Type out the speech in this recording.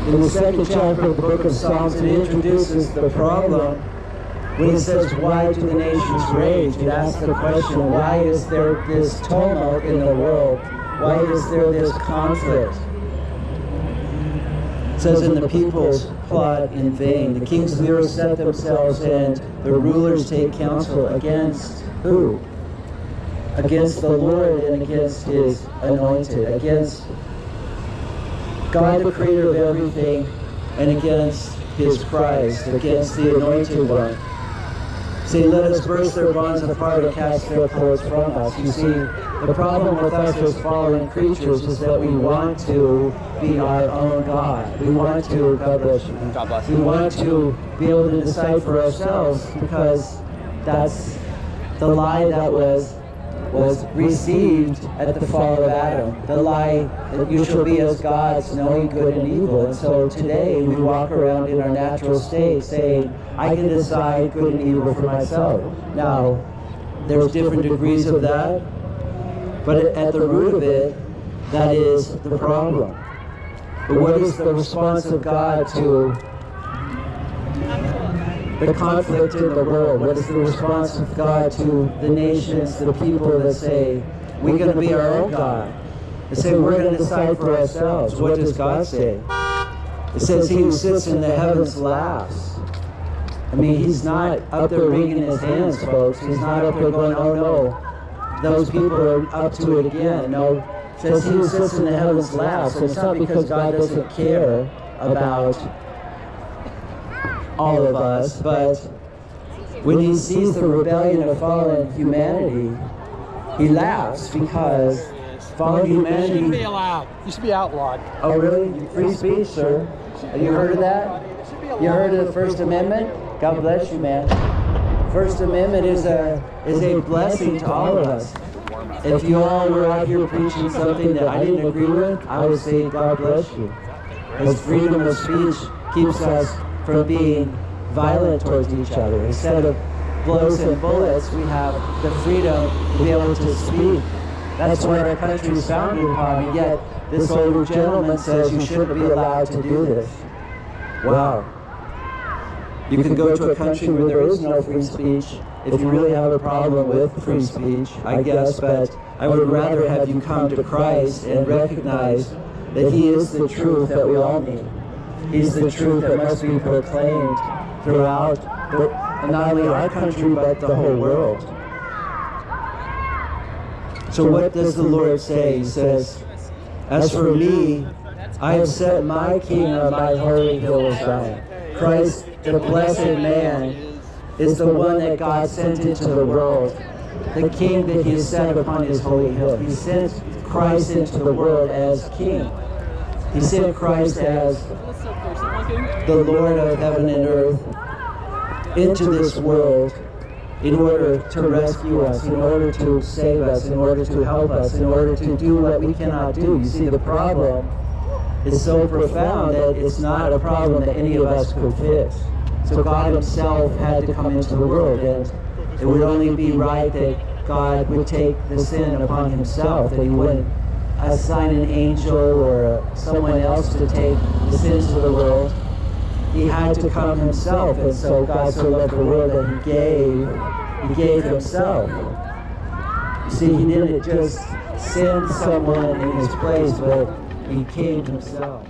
In the second chapter of the book of Psalms, it introduces the problem when it says, why do the nations rage? It asks the question, why is there this tumult in the world? Why is there this conflict? It says, and the peoples plot in vain. The king's leaders set themselves, and the rulers take counsel against who? Against the Lord and against his anointed, against God, the creator of everything, and against his Christ, against the anointed one. Say, let us burst their bonds apart and cast their cords from us. You see, the problem with us as fallen creatures is that we want to be our own God. We want to, God bless you. God bless you. We want to be able to decide for ourselves, because that's the lie that was received at the fall of Adam. The lie that you shall be as gods, knowing good and evil. And so today we walk around in our natural state saying, I can decide good and evil for myself. Now, there's different degrees of that, but at the root of it, that is the problem. But what is the response of God to the conflict in the world? What is the response of God to the nations, the people that say, we're going to be our own God? They say, we're going to decide for ourselves. What does God say? It says, he who sits in the heavens laughs. I mean, he's not up there wringing his hands, folks. He's not up there going, oh no, those people are up to it again. No, it says he who sits in the heavens laughs. And it's not because God doesn't care about all of us, but when he sees the rebellion of fallen humanity, he laughs, because fallen humanity... You should be allowed. You should be outlawed. Oh really? Free speech, sir? Have you heard of that? You heard of the First Amendment? God bless you, man. First Amendment is a blessing to all of us. If you all were out here preaching something that I didn't agree with, I would say God bless you. Because freedom of speech keeps us from being violent towards each other. Instead of blows and bullets, we have the freedom to be able to speak. That's what our country is founded upon, and yet this older gentleman says you shouldn't be allowed to do this. Wow. You can go to a country where there is no free speech if you really have a problem with free speech, I guess, but I would rather have you come to Christ and recognize that he is the truth that we all need. He's the truth that must be proclaimed throughout not only our country, but the whole world. So what does the Lord say? He says, as for me, I have set my king on my holy hill of Zion. Christ, the blessed man, is the one that God sent into the world, the king that he has set upon his holy hill. He sent Christ into the world as king. He sent Christ as the Lord of heaven and earth into this world in order to rescue us, in order to save us, in order to help us, in order to do what we cannot do. You see, the problem is so profound that it's not a problem that any of us could fix. So God himself had to come into the world, and it would only be right that God would take the sin upon himself, that he wouldn't assign an angel or someone else to take the sins of the world. He had to come himself, and so God so loved the world that he gave himself. You see, he didn't just send someone in his place, but he came himself.